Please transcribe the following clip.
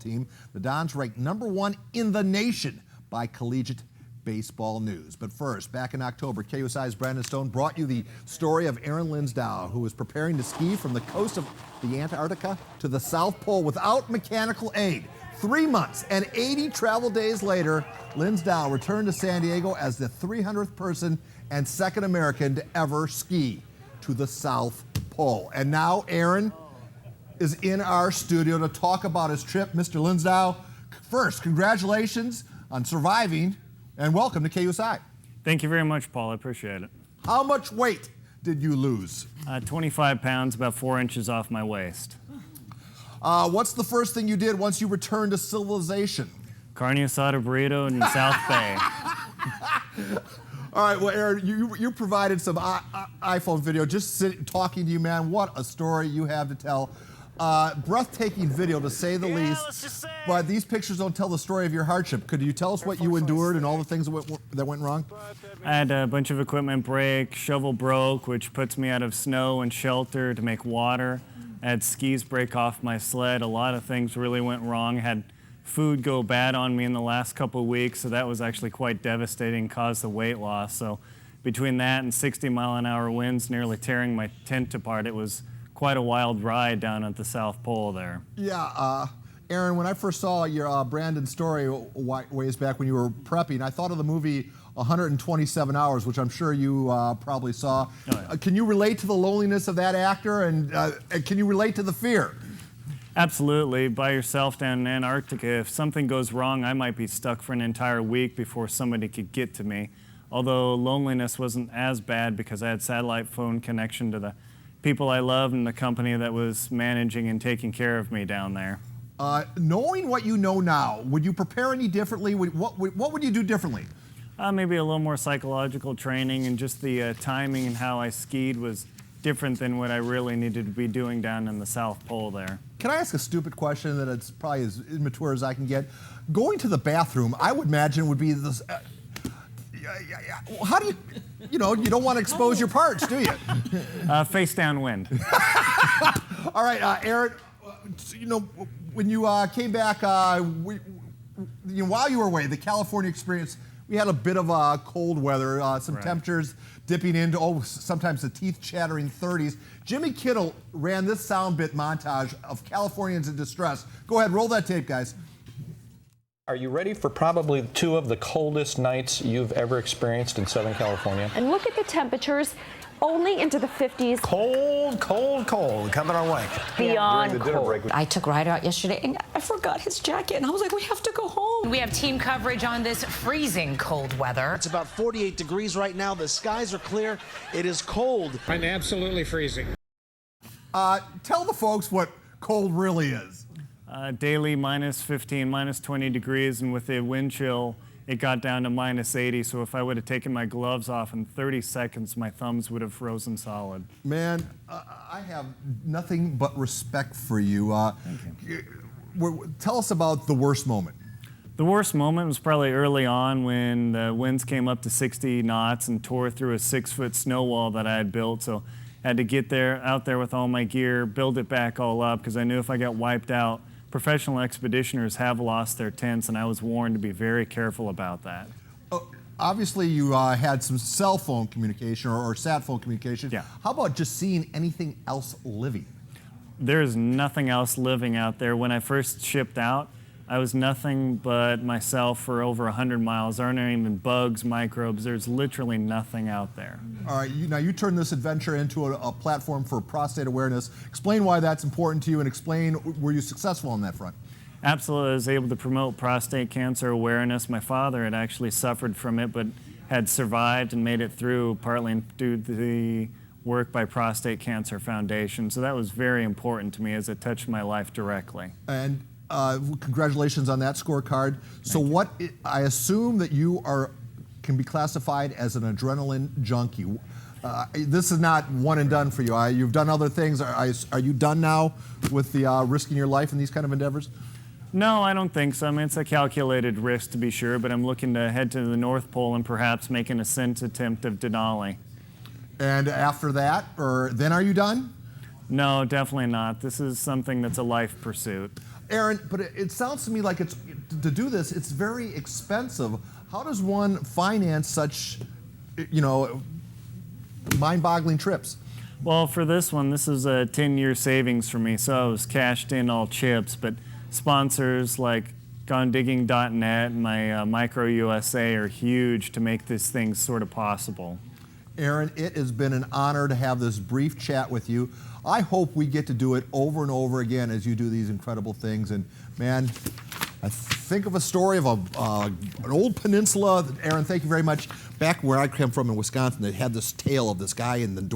team. The Dons ranked #1 in the nation by Collegiate Baseball News. But first, back in October, KUSI's Brandon Stone brought you the story of Aaron Linsdau, who was preparing to ski from the coast of the Antarctica to the South Pole without mechanical aid. 3 months and 80 travel days later, Linsdau returned to San Diego as the 300th person and second American to ever ski to the South Pole. And now Aaron is in our studio to talk about his trip. Mr. Linsdau, first, congratulations on surviving and welcome to KUSI. Thank you very much, Paul. I appreciate it. How much weight did you lose? 25 pounds, about 4 inches off my waist. What's the first thing you did once you returned to civilization? Carne asada burrito in South Bay. All right, well, Aaron, you provided some iPhone video. Just talking to you, man. What a story you have to tell. Breathtaking video, to say the least. Let's just say. But these pictures don't tell the story of your hardship. Could you tell us what you endured and all the things that went wrong? I had a bunch of equipment break, shovel broke, which puts me out of snow and shelter to make water. I had skis break off my sled. A lot of things really went wrong. I had food go bad on me in the last couple of weeks, so that was actually quite devastating, caused the weight loss. So between that and 60-mile-an-hour winds nearly tearing my tent apart, it was quite a wild ride down at the South Pole there. Yeah, Aaron, when I first saw your Brandon story ways back when you were prepping, I thought of the movie 127 Hours, which I'm sure you probably saw. Oh, yeah. Can you relate to the loneliness of that actor, and can you relate to the fear? Absolutely. By yourself down in Antarctica, if something goes wrong, I might be stuck for an entire week before somebody could get to me. Although loneliness wasn't as bad because I had satellite phone connection to the people I loved and the company that was managing and taking care of me down there. Knowing what you know now, would you prepare any differently? What would you do differently? Maybe a little more psychological training, and just the timing and how I skied was different than what I really needed to be doing down in the South Pole there. Can I ask a stupid question that it's probably as immature as I can get? Going to the bathroom, I would imagine, would be this. How do you, you don't want to expose your parts, do you? Face downwind. All right, Aaron, when you came back, while you were away, the California experience, we had a bit of cold weather, some Right. temperatures dipping into, sometimes the teeth-chattering 30s. Jimmy Kittle ran this sound bit montage of Californians in distress. Go ahead, roll that tape, guys. Are you ready for probably 2 of the coldest nights you've ever experienced in Southern California? And look at the temperatures, only into the 50s. Cold, cold, cold coming our way. Beyond During the dinner cold. break. I took Ryder out yesterday and I forgot his jacket and I was like, we have to go home. We have team coverage on this freezing cold weather. It's about 48 degrees right now. The skies are clear. It is cold. I'm absolutely freezing. Tell the folks what cold really is. Daily minus 15, minus 20 degrees, and with the wind chill, it got down to minus 80. So if I would have taken my gloves off in 30 seconds, my thumbs would have frozen solid. Man, I have nothing but respect for you. Thank you. Tell us about the worst moment. The worst moment was probably early on when the winds came up to 60 knots and tore through a 6-foot snow wall that I had built. So I had to get out there with all my gear, build it back all up, because I knew if I got wiped out, professional expeditioners have lost their tents, and I was warned to be very careful about that. Obviously, you had some cell phone communication or sat phone communication. Yeah. How about just seeing anything else living? There's nothing else living out there. When I first shipped out, I was nothing but myself for over 100 miles. There aren't even bugs, microbes. There's literally nothing out there. All right, now you turned this adventure into a platform for prostate awareness. Explain why that's important to you, and explain, were you successful on that front? Absolutely. I was able to promote prostate cancer awareness. My father had actually suffered from it, but had survived and made it through, partly due to the work by Prostate Cancer Foundation. So that was very important to me, as it touched my life directly. And congratulations on that scorecard. So I assume that you can be classified as an adrenaline junkie. This is not one and done for you. You've done other things. Are you done now with the risking your life in these kind of endeavors? No, I don't think so. I mean, it's a calculated risk to be sure, but I'm looking to head to the North Pole and perhaps make an ascent attempt of Denali. And after that, or then are you done? No, definitely not. This is something that's a life pursuit. Aaron, but it sounds to me like it's to do this, it's very expensive. How does one finance such, mind-boggling trips? Well, for this one, this is a 10-year savings for me, so I was cashed in all chips, but sponsors like GoneDigging.net and my Micro USA are huge to make this thing sort of possible. Aaron, it has been an honor to have this brief chat with you. I hope we get to do it over and over again as you do these incredible things. And man, I think of a story of an old peninsula. Aaron, thank you very much. Back where I come from in Wisconsin, they had this tale of this guy in the